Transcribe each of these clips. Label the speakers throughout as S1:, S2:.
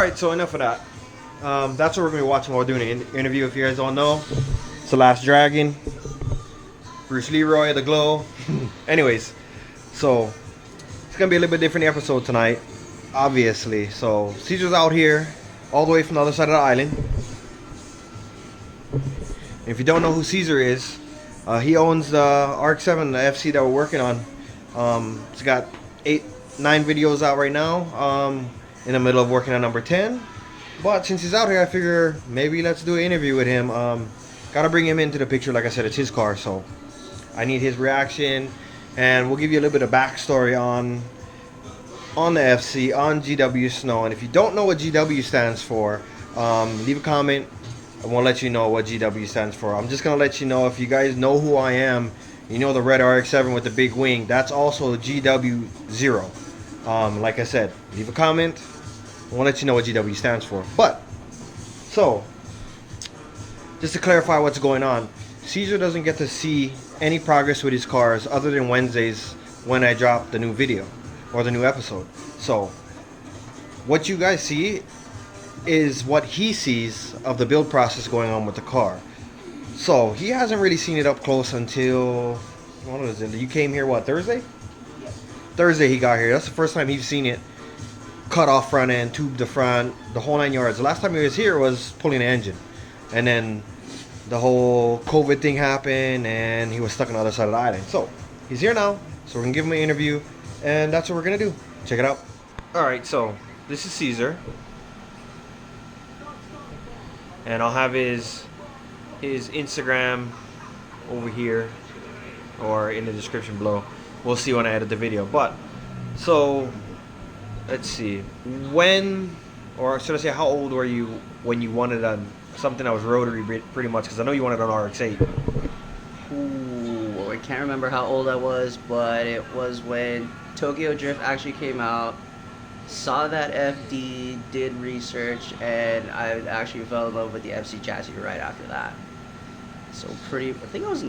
S1: Alright, so enough of that. That's what we're going to be watching while we're doing an interview. If you guys don't know, it's The Last Dragon. Bruce Leroy, The Glow. Anyways, so it's going to be a little bit different episode tonight, obviously. So Cesar's out here, all the way from the other side of the island. And if you don't know who Cesar is, he owns the RX-7, the FC that we're working on. He's got 9 videos out right now. In the middle of working on number 10. But since he's out here, I figure maybe let's do an interview with him. Gotta bring him into the picture. Like I said, it's his car, so I need his reaction. And we'll give you a little bit of backstory on the FC, on GW.Sno. And if you don't know what GW stands for, leave a comment. I won't let you know what GW stands for. I'm just gonna let you know, if you guys know who I am, you know the red RX-7 with the big wing, that's also GW0. Like I said, leave a comment. I won't let you know what GW stands for. But, so, just to clarify what's going on, Cesar doesn't get to see any progress with his cars other than Wednesdays when I drop the new video or the new episode. So, what you guys see is what he sees of the build process going on with the car. So, he hasn't really seen it up close until, what was it? You came here, what, Thursday? Thursday he got here. That's the first time he's seen it. Cut off front end, tube the front, the whole 9 yards. The last time he was here was pulling the engine. And then the whole COVID thing happened and he was stuck on the other side of the island. So, he's here now. So we're going to give him an interview. And that's what we're going to do. Check it out. Alright, so this is Cesar. And I'll have his Instagram over here or in the description below. We'll see when I edit the video. But, so, let's see. When, or should I say, how old were you when you wanted something that was rotary pretty much? Because I know you wanted an RX-8.
S2: Ooh, I can't remember how old I was, but it was when Tokyo Drift actually came out. Saw that FD, did research, and I actually fell in love with the FC chassis right after that. So I think I was in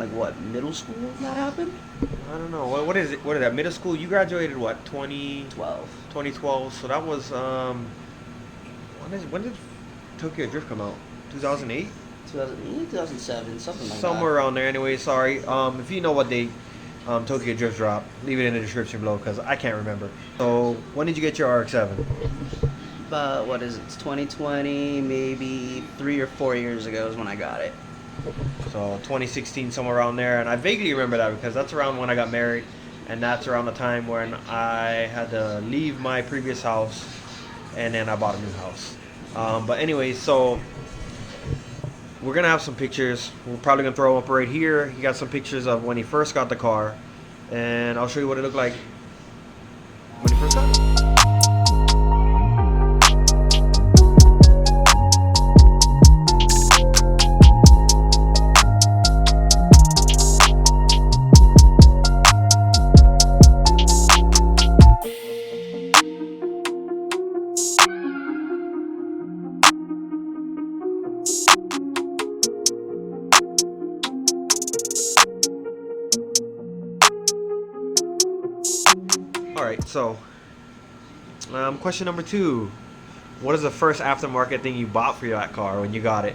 S2: middle school when that happened?
S1: I don't know. What is it? What is that? Middle school? You graduated what?
S2: 2012.
S1: 2012. So that was when did Tokyo Drift come out? 2008?
S2: 2008, 2007, something like that.
S1: Somewhere around there. Anyway, sorry. If you know what date Tokyo Drift dropped, leave it in the description below because I can't remember. So when did you get your RX-7?
S2: About what is it? It's 2020, maybe 3 or 4 years ago is when I got it.
S1: So 2016, somewhere around there. And I vaguely remember that because that's around when I got married, and that's around the time when I had to leave my previous house and then I bought a new house. But anyway, so we're gonna have some pictures. We're probably gonna throw them up right here. He got some pictures of when he first got the car, and I'll show you what it looked like when he first got it. Alright, so question number 2. What is the first aftermarket thing you bought for that car when you got it?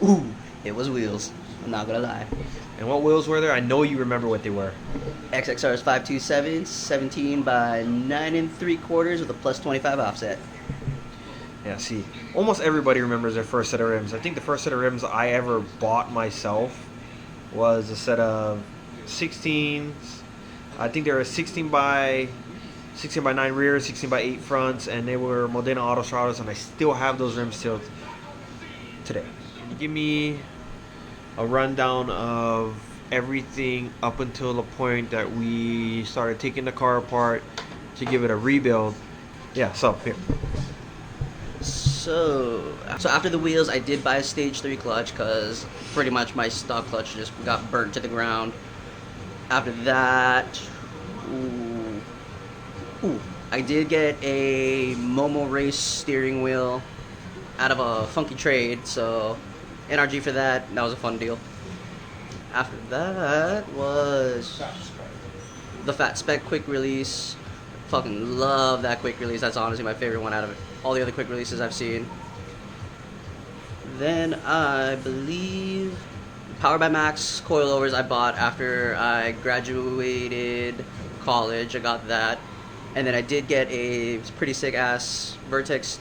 S2: Ooh, it was wheels. I'm not gonna lie.
S1: And what wheels were there? I know you remember what they were.
S2: XXR's 527, 17 by 9 3/4 with a plus 25 offset.
S1: Yeah, see, almost everybody remembers their first set of rims. I think the first set of rims I ever bought myself was a set of 16s. I think they were 16 by 9 rears, 16 by 8 fronts, and they were Modena Autostradas, and I still have those rims till today. Give me a rundown of everything up until the point that we started taking the car apart to give it a rebuild. Yeah, so here.
S2: So after the wheels, I did buy a stage 3 clutch because pretty much my stock clutch just got burnt to the ground. After that, I did get a Momo Race steering wheel out of a funky trade, so NRG for that. That was a fun deal. After that was the Fat Spec quick release. Fucking love that quick release. That's honestly my favorite one out of all the other quick releases I've seen. Then I believe Power by Max coilovers I bought after I graduated college. I got that. And then I did get a pretty sick ass Vertex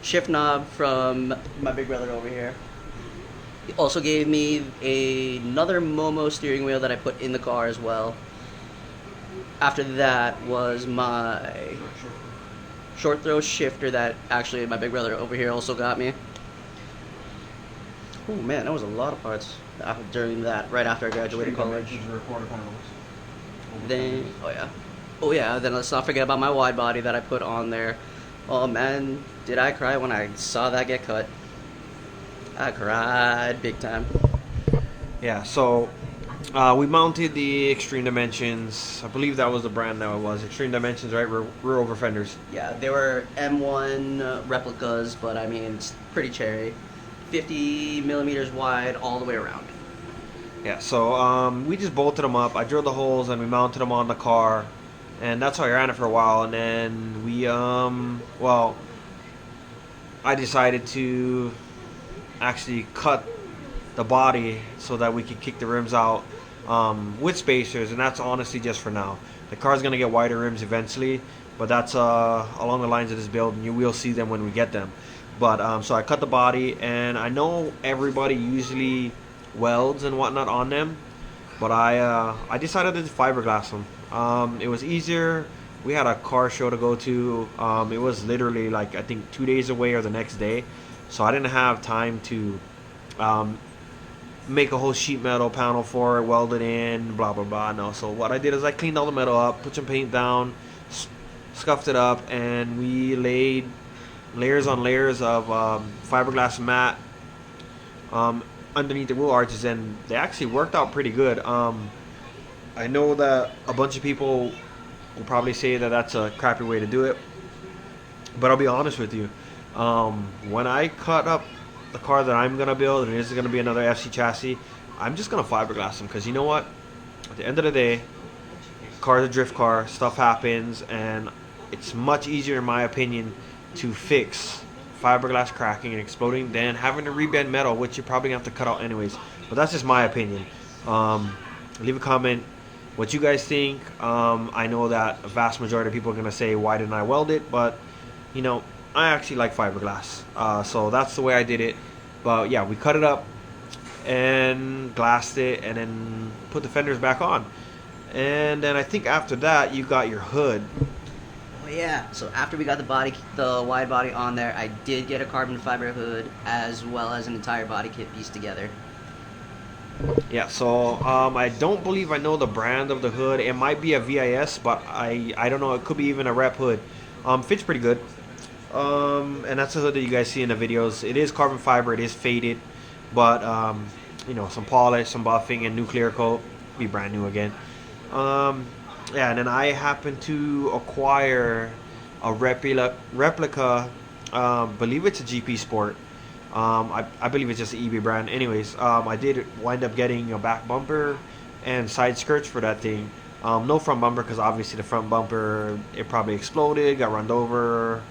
S2: shift knob from my big brother over here. He also gave me another Momo steering wheel that I put in the car as well. After that was my short throw shifter that actually my big brother over here also got me. Oh man, that was a lot of parts during that, right after I graduated college. Then, oh yeah, then let's not forget about my wide body that I put on there. Oh man, did I cry when I saw that get cut. I cried big time.
S1: Yeah, so we mounted the Extreme Dimensions. I believe that was the brand that it was. Extreme Dimensions, right? Rear over fenders.
S2: Yeah, they were M1 replicas, but I mean, it's pretty cherry. 50 millimeters wide all the way around.
S1: Yeah, so we just bolted them up. I drilled the holes and we mounted them on the car. And that's how I ran it for a while. And then we, well, I decided to actually cut the body so that we could kick the rims out with spacers, and that's honestly just for now. The car's gonna get wider rims eventually, but that's along the lines of this build, and you will see them when we get them. But so I cut the body, and I know everybody usually welds and whatnot on them, but I decided to fiberglass them. It was easier. We had a car show to go to. It was literally like I think 2 days away or the next day, so I didn't have time to make a whole sheet metal panel for it, weld it in, blah blah blah. No, so what I did is I cleaned all the metal up, put some paint down, scuffed it up, and we laid layers on layers of fiberglass mat underneath the wheel arches, and they actually worked out pretty good. I know that a bunch of people will probably say that that's a crappy way to do it, but I'll be honest with you. When I cut up the car that I'm gonna build, and this is gonna be another FC chassis, I'm just gonna fiberglass them, because you know what? At the end of the day, car's a drift car, stuff happens, and it's much easier, in my opinion, to fix fiberglass cracking and exploding than having to rebend metal, which you're probably gonna have to cut out anyways. But that's just my opinion. Leave a comment what you guys think. I know that a vast majority of people are gonna say, why didn't I weld it? But you know, I actually like fiberglass, so that's the way I did it. But yeah, we cut it up and glassed it, and then put the fenders back on. And then I think after that, you got your hood.
S2: Oh yeah. So after we got the wide body on there, I did get a carbon fiber hood as well as an entire body kit pieced together.
S1: Yeah, so I don't believe I know the brand of the hood. It might be a VIS, but I don't know. It could be even a rep hood. Fits pretty good. And that's the hood that you guys see in the videos. It is carbon fiber, it is faded, but you know, some polish, some buffing, and nuclear coat, be brand new again. Yeah, and then I happened to acquire a replica, believe it's a GP Sport. I believe it's just an eBay brand. Anyways, I did wind up getting a back bumper and side skirts for that thing. No front bumper, because obviously the front bumper, it probably exploded, got run over.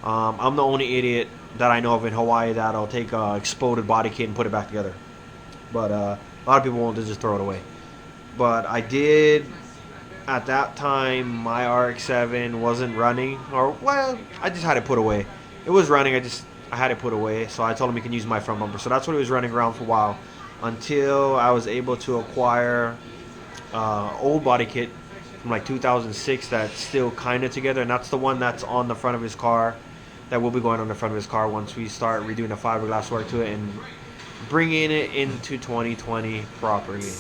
S1: I'm the only idiot that I know of in Hawaii that'll take a exploded body kit and put it back together. But a lot of people won't, just throw it away. But I did, at that time, my RX-7 wasn't running, or well, I just had it put away. It was running, I had it put away, so I told him he can use my front bumper. So that's what he was running around for a while, until I was able to acquire old body kit from like 2006 that's still kind of together, and that's the one that's on the front of his car, that will be going on the front of his car once we start redoing the fiberglass work to it and bringing it into 2020 properly.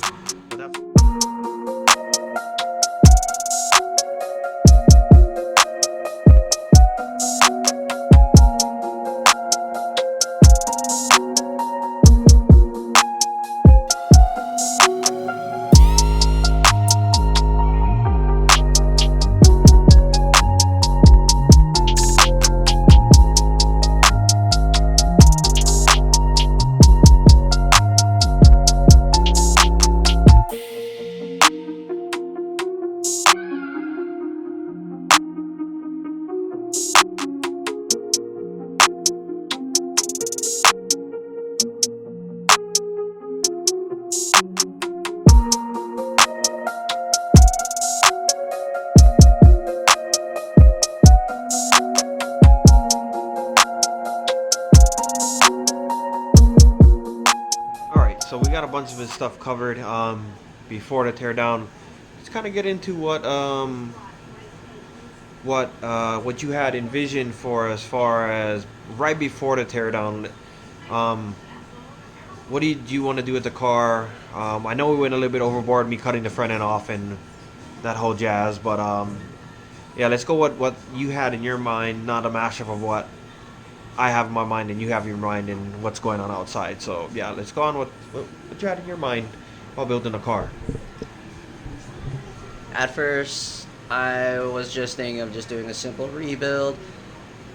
S1: got a bunch of his stuff covered before the teardown. Let's kind of get into what you had envisioned for as far as right before the teardown. What did you want to do with the car? I know we went a little bit overboard, me cutting the front end off and that whole jazz, but yeah, let's go what you had in your mind, not a mashup of what I have in my mind and you have in your mind and what's going on outside. So yeah, let's go on what you had in your mind while building a car.
S2: At first, I was just thinking of just doing a simple rebuild,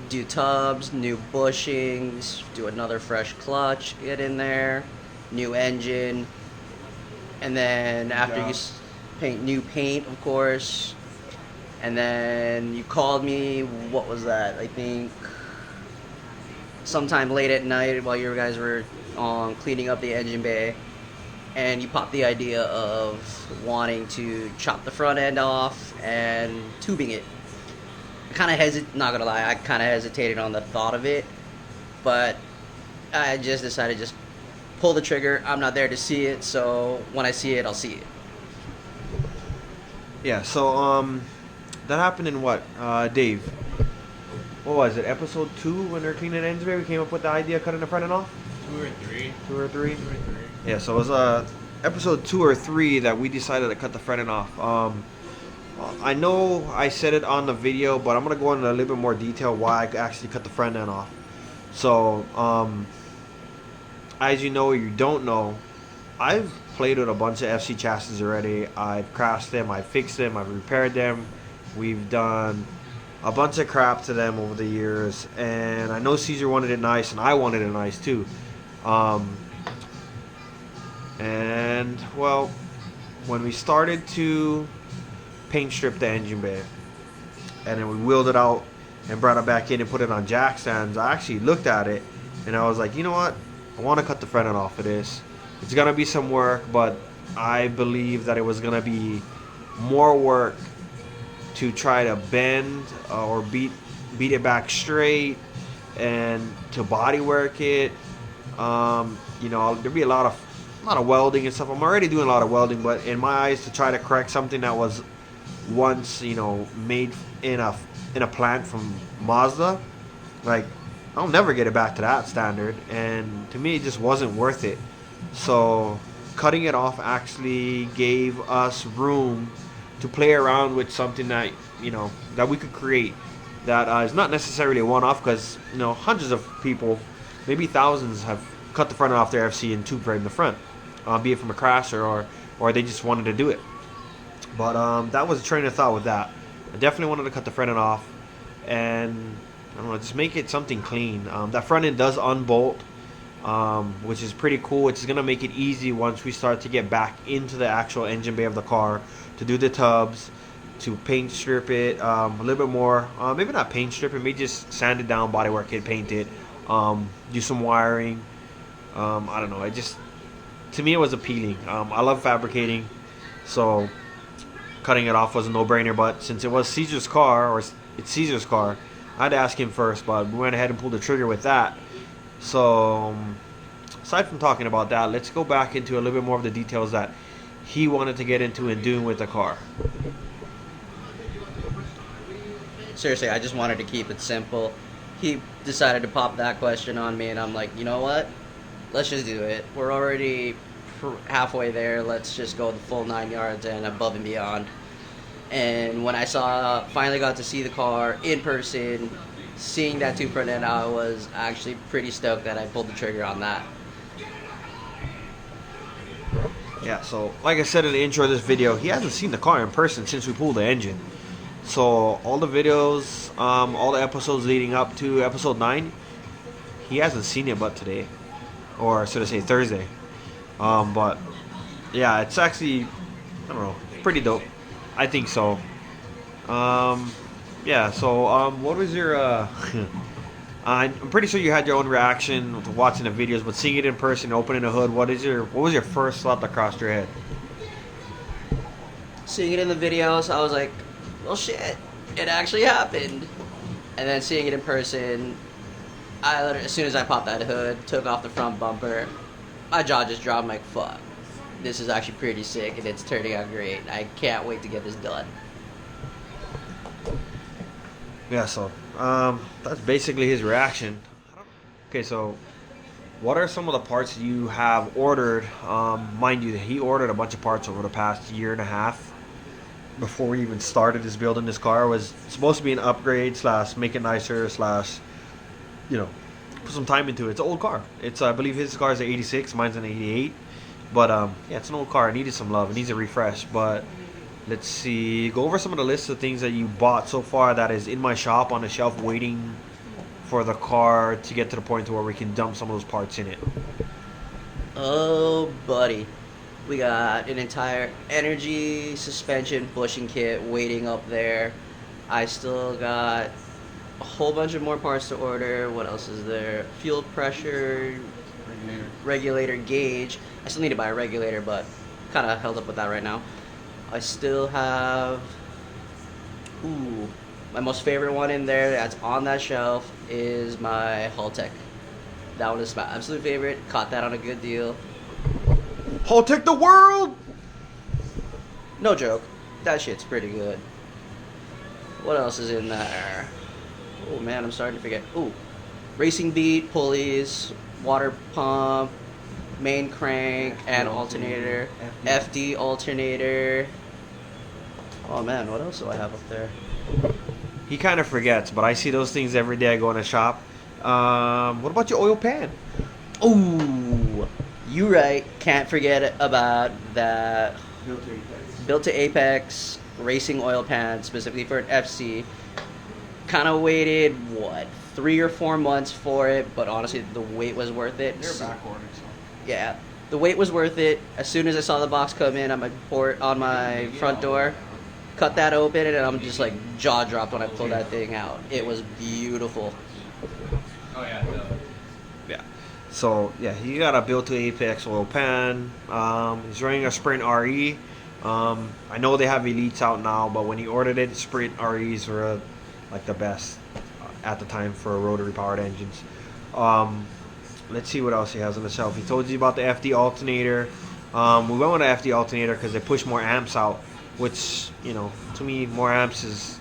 S2: do tubs, new bushings, do another fresh clutch, get in there, new engine, and then after you paint new paint, of course, and then you called me, what was that, I think sometime late at night while you guys were cleaning up the engine bay, and you popped the idea of wanting to chop the front end off and tubing it. I kind of not gonna lie, I kind of hesitated on the thought of it, but I just decided just pull the trigger. I'm not there to see it, so when I see it, I'll see it.
S1: Yeah, so that happened in what, Dave? What was it, episode 2 when they're cleaning the engine bay? We came up with the idea of cutting the front end off?
S3: 2 or 3.
S1: 2 or 3?
S3: 2 or 3.
S1: Yeah, so it was episode 2 or 3 that we decided to cut the front end off. I know I said it on the video, but I'm going to go into a little bit more detail why I actually cut the front end off. So, as you know or you don't know, I've played with a bunch of FC chassis already. I've crashed them, I've fixed them, I've repaired them. We've done a bunch of crap to them over the years. And I know Cesar wanted it nice, and I wanted it nice too. And, well, when we started to paint strip the engine bay and then we wheeled it out and brought it back in and put it on jack stands, I actually looked at it and I was like, you know what, I want to cut the front end off of this. It's gonna be some work, but I believe that it was gonna be more work to try to bend or beat it back straight and to body work it. You know, there'd be a lot of welding and stuff. I'm already doing a lot of welding, but in my eyes, to try to correct something that was once, you know, made in a plant from Mazda, like, I'll never get it back to that standard, and to me it just wasn't worth it. So cutting it off actually gave us room to play around with something that, you know, that we could create that is not necessarily a one-off, because, you know, hundreds of people, maybe thousands, have cut the front off their FC and tube frame the front, be it from a crash or they just wanted to do it. But that was a train of thought with that. I definitely wanted to cut the front end off and, I don't know, just make it something clean. That front end does unbolt, which is pretty cool. It's going to make it easy once we start to get back into the actual engine bay of the car to do the tubs, to paint strip it a little bit more. Maybe not paint strip it, maybe just sand it down, bodywork it, paint it, do some wiring. I don't know. It just, to me, it was appealing. I love fabricating, so cutting it off was a no-brainer. But since it was Cesar's car, or it's Cesar's car, I had to ask him first. But we went ahead and pulled the trigger with that. So aside from talking about that, let's go back into a little bit more of the details that he wanted to get into and doing with the car.
S2: Seriously, I just wanted to keep it simple. He decided to pop that question on me, and I'm like, you know what? Let's just do it. We're already halfway there. Let's just go the full 9 yards and above and beyond. And when I finally got to see the car in person, seeing that tube front end, I was actually pretty stoked that I pulled the trigger on that.
S1: Yeah, so like I said in the intro of this video, he hasn't seen the car in person since we pulled the engine. So all the videos, all the episodes leading up to episode 9, he hasn't seen it but today. Or should I say Thursday. But yeah, it's actually, I don't know, pretty dope. I think so. Yeah, so what was your I'm pretty sure you had your own reaction to watching the videos, but seeing it in person, opening the hood, what was your first thought that crossed your head?
S2: Seeing it in the videos, I was like, well, shit, it actually happened. And then seeing it in person, as soon as I popped that hood, took off the front bumper, my jaw just dropped. I'm like, fuck, this is actually pretty sick, and it's turning out great. I can't wait to get this done.
S1: Yeah, so that's basically his reaction. Okay, so what are some of the parts you have ordered? Mind you, he ordered a bunch of parts over the past year and a half before we even started this building. This car was supposed to be an upgrade slash make it nicer slash, you know, put some time into it. It's an old car. It's I believe his car is an 86, mine's an 88. But yeah, it's an old car. It needed some love. It needs a refresh. But let's see. Go over some of the lists of things that you bought so far that is in my shop on the shelf waiting for the car to get to the point to where we can dump some of those parts in it.
S2: Oh, buddy. We got an entire energy suspension bushing kit waiting up there. I still got a whole bunch of more parts to order. What else is there? Fuel pressure, regulator gauge. I still need to buy a regulator, but kind of held up with that right now. I still have, my most favorite one in there that's on that shelf is my Haltech. That one is my absolute favorite. Caught that on a good deal.
S1: Haltech the world!
S2: No joke. That shit's pretty good. What else is in there? Oh man, I'm starting to forget. Ooh. Racing beat, pulleys, water pump, main crank, and alternator. FD alternator. Oh man, what else do I have up there?
S1: He kind of forgets, but I see those things every day I go in the shop. What about your oil pan?
S2: Ooh. You right. Can't forget about that built to Apex racing oil pan specifically for an FC. Kind of waited 3 or 4 months for it, but honestly the wait was worth it.
S1: They're back ordered, so.
S2: Yeah, the wait was worth it. As soon as I saw the box come in on my front door, cut that open, and I'm just like jaw dropped when I pulled that thing out. It was beautiful.
S3: Oh yeah.
S1: Yeah. So yeah, he got a built to Apex oil pan. He's running a Sprint RE. I know they have Elites out now, but when he ordered it, Sprint REs were like the best at the time for rotary powered engines. Let's see what else he has on the shelf. He told you about the FD alternator. We went with the FD alternator because they push more amps out, which, you know, to me, more amps is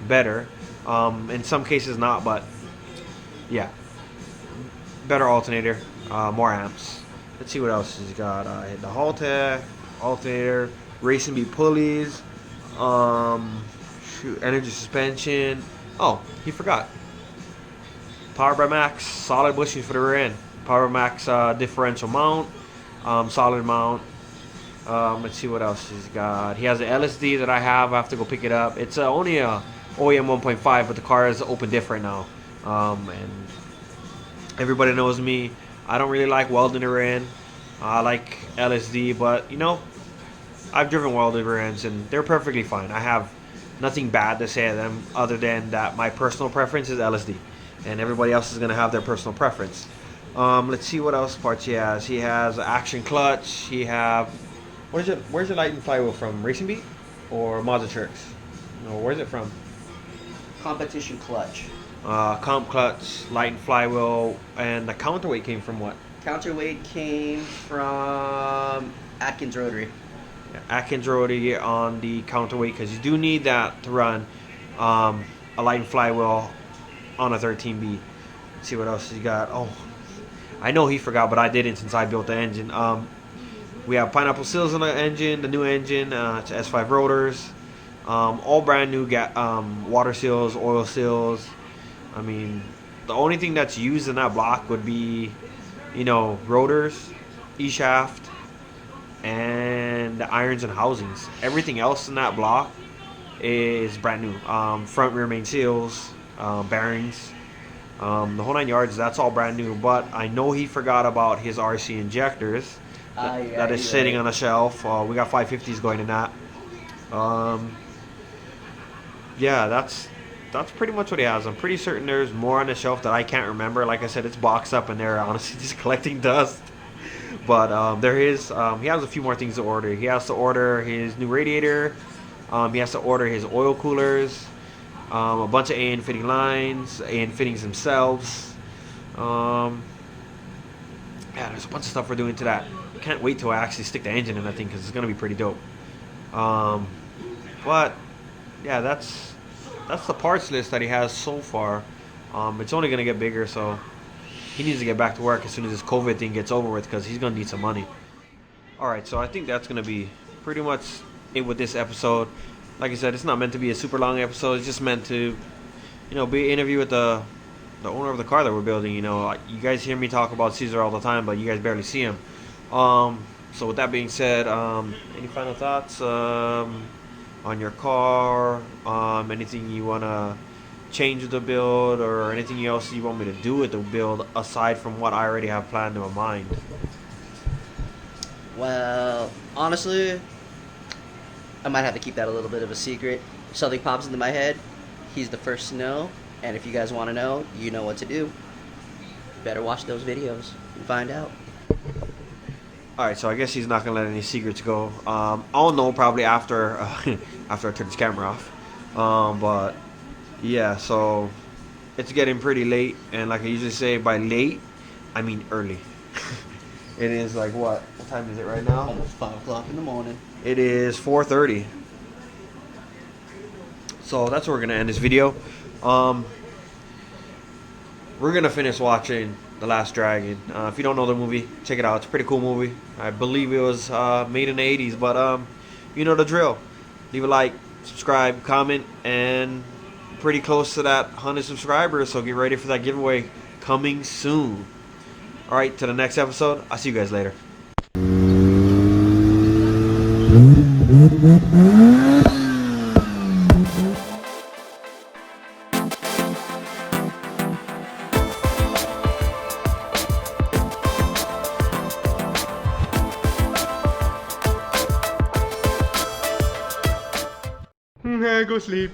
S1: better. In some cases not, but yeah, better alternator, more amps. Let's see what else he's got. The Haltech alternator, racing beat pulleys, energy suspension. Oh, he forgot. Power by Max solid bushings for the rear end. Power Max differential mount, solid mount. Let's see what else he's got. He has an LSD that I have. I have to go pick it up. It's only a OEM 1.5, but the car is open diff right now. And everybody knows me. I don't really like welding the rear end. I like LSD, but you know, I've driven welded rear ends and they're perfectly fine. I have nothing bad to say to them other than that my personal preference is LSD, and everybody else is gonna have their personal preference. Let's see what else parts he has. He has action clutch. He have where's your light and flywheel from? Racing Beat or Mazda Tricks? No, where's it from?
S2: Competition clutch.
S1: Comp clutch, light and flywheel, and the counterweight came from what?
S2: Counterweight came from Atkins Rotary.
S1: Yeah, Atkins Rotary on the counterweight because you do need that to run a light and flywheel on a 13B. Let's see what else he got. Oh, I know he forgot, but I didn't since I built the engine. We have pineapple seals on the engine, the new engine. It's S5 rotors, all brand new water seals, oil seals. I mean, the only thing that's used in that block would be, you know, rotors, E-shaft, and the irons and housings. Everything else in that block is brand new. Front rear main seals, bearings, the whole 9 yards. That's all brand new. But I know he forgot about his RC injectors that is sitting on a shelf. We got 550s going in that. Yeah, that's pretty much what he has. I'm pretty certain there's more on the shelf that I can't remember. Like I said, it's boxed up and they're honestly just collecting dust. But there is, he has a few more things to order. He has to order his new radiator. He has to order his oil coolers. A bunch of AN fitting lines, AN fittings themselves. yeah, there's a bunch of stuff we're doing to that. Can't wait till I actually stick the engine in that thing because it's gonna be pretty dope. But yeah, that's the parts list that he has so far. It's only gonna get bigger, so he needs to get back to work as soon as this COVID thing gets over with because he's gonna need some money. All right, so I think that's gonna be pretty much it with this episode. Like I said, it's not meant to be a super long episode. It's just meant to, be an interview with the owner of the car that we're building. You guys hear me talk about Cesar all the time, but you guys barely see him. So with that being said, any final thoughts on your car? Anything you wanna change with the build, or anything else you want me to do with the build aside from what I already have planned in my mind?
S2: Well, honestly, I might have to keep that a little bit of a secret. If something pops into my head, he's the first to know. And if you guys want to know, you know what to do. Better watch those videos and find out.
S1: Alright, so I guess he's not going to let any secrets go. I'll know probably after after I turn his camera off. But, yeah, so it's getting pretty late. And like I usually say, by late, I mean early. It is like what? What time is it right now?
S2: Almost 5 o'clock in the morning.
S1: It is 4:30. So that's where we're going to end this video. We're going to finish watching The Last Dragon. If you don't know the movie, check it out. It's a pretty cool movie. I believe it was made in the 80s, but you know the drill. Leave a like, subscribe, comment, and pretty close to that 100 subscribers, so get ready for that giveaway coming soon. Alright, to the next episode. I'll see you guys later. Go sleep.